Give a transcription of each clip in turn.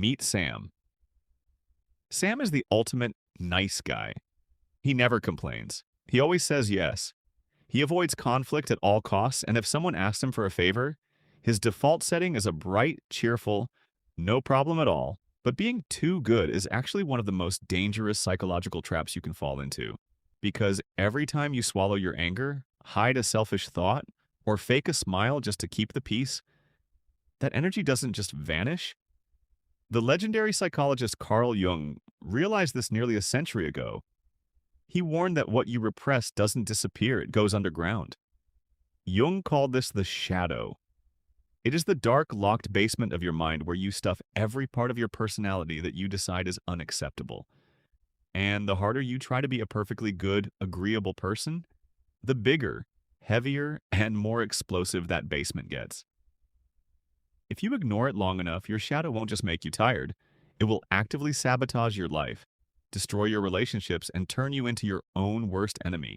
Meet Sam. Sam is the ultimate nice guy. He never complains. He always says yes. He avoids conflict at all costs, and if someone asks him for a favor, his default setting is a bright, cheerful, no problem at all. But being too good is actually one of the most dangerous psychological traps you can fall into. Because every time you swallow your anger, hide a selfish thought, or fake a smile just to keep the peace, that energy doesn't just vanish. The legendary psychologist Carl Jung realized this nearly a century ago. He warned that what you repress doesn't disappear, it goes underground. Jung called this the shadow. It is the dark, locked basement of your mind where you stuff every part of your personality that you decide is unacceptable. And the harder you try to be a perfectly good, agreeable person, the bigger, heavier, and more explosive that basement gets. If you ignore it long enough, your shadow won't just make you tired. It will actively sabotage your life, destroy your relationships, and turn you into your own worst enemy.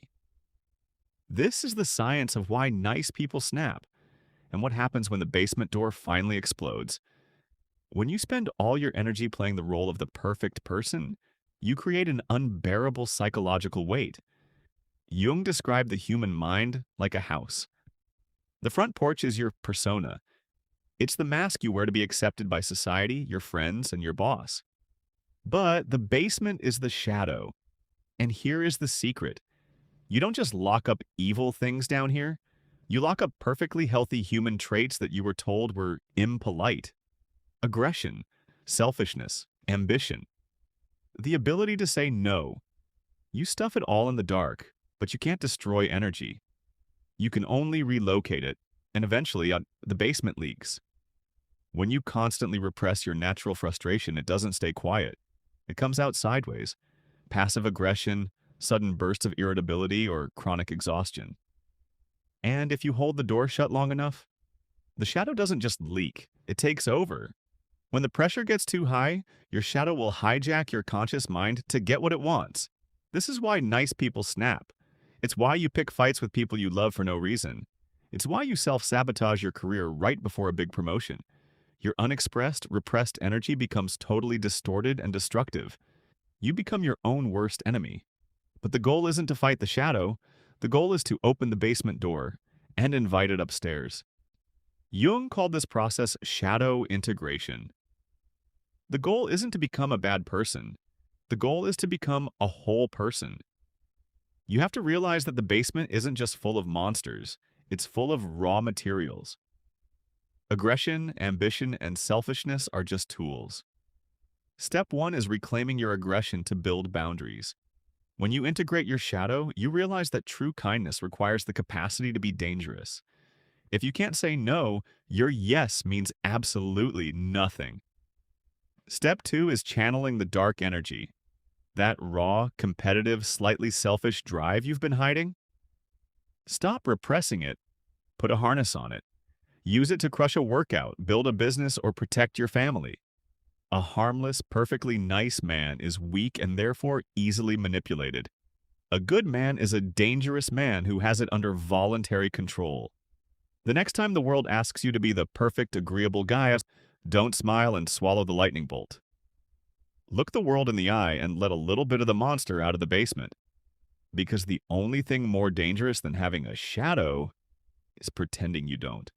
This is the science of why nice people snap, and what happens when the basement door finally explodes. When you spend all your energy playing the role of the perfect person, you create an unbearable psychological weight. Jung described the human mind like a house. The front porch is your persona. It's the mask you wear to be accepted by society, your friends, and your boss. But the basement is the shadow. And here is the secret. You don't just lock up evil things down here. You lock up perfectly healthy human traits that you were told were impolite. Aggression, selfishness, ambition. The ability to say no. You stuff it all in the dark, but you can't destroy energy. You can only relocate it, and eventually the basement leaks. When you constantly repress your natural frustration, it doesn't stay quiet. It comes out sideways. Passive aggression, sudden bursts of irritability, or chronic exhaustion. And if you hold the door shut long enough, the shadow doesn't just leak, it takes over. When the pressure gets too high, your shadow will hijack your conscious mind to get what it wants. This is why nice people snap. It's why you pick fights with people you love for no reason. It's why you self-sabotage your career right before a big promotion. Your unexpressed, repressed energy becomes totally distorted and destructive. You become your own worst enemy. But the goal isn't to fight the shadow. The goal is to open the basement door and invite it upstairs. Jung called this process shadow integration. The goal isn't to become a bad person. The goal is to become a whole person. You have to realize that the basement isn't just full of monsters. It's full of raw materials. Aggression, ambition, and selfishness are just tools. Step 1 is reclaiming your aggression to build boundaries. When you integrate your shadow, you realize that true kindness requires the capacity to be dangerous. If you can't say no, your yes means absolutely nothing. Step 2 is channeling the dark energy. That raw, competitive, slightly selfish drive you've been hiding. Stop repressing it. Put a harness on it. Use it to crush a workout, build a business, or protect your family. A harmless, perfectly nice man is weak and therefore easily manipulated. A good man is a dangerous man who has it under voluntary control. The next time the world asks you to be the perfect, agreeable guy, don't smile and swallow the lightning bolt. Look the world in the eye and let a little bit of the monster out of the basement. Because the only thing more dangerous than having a shadow is pretending you don't.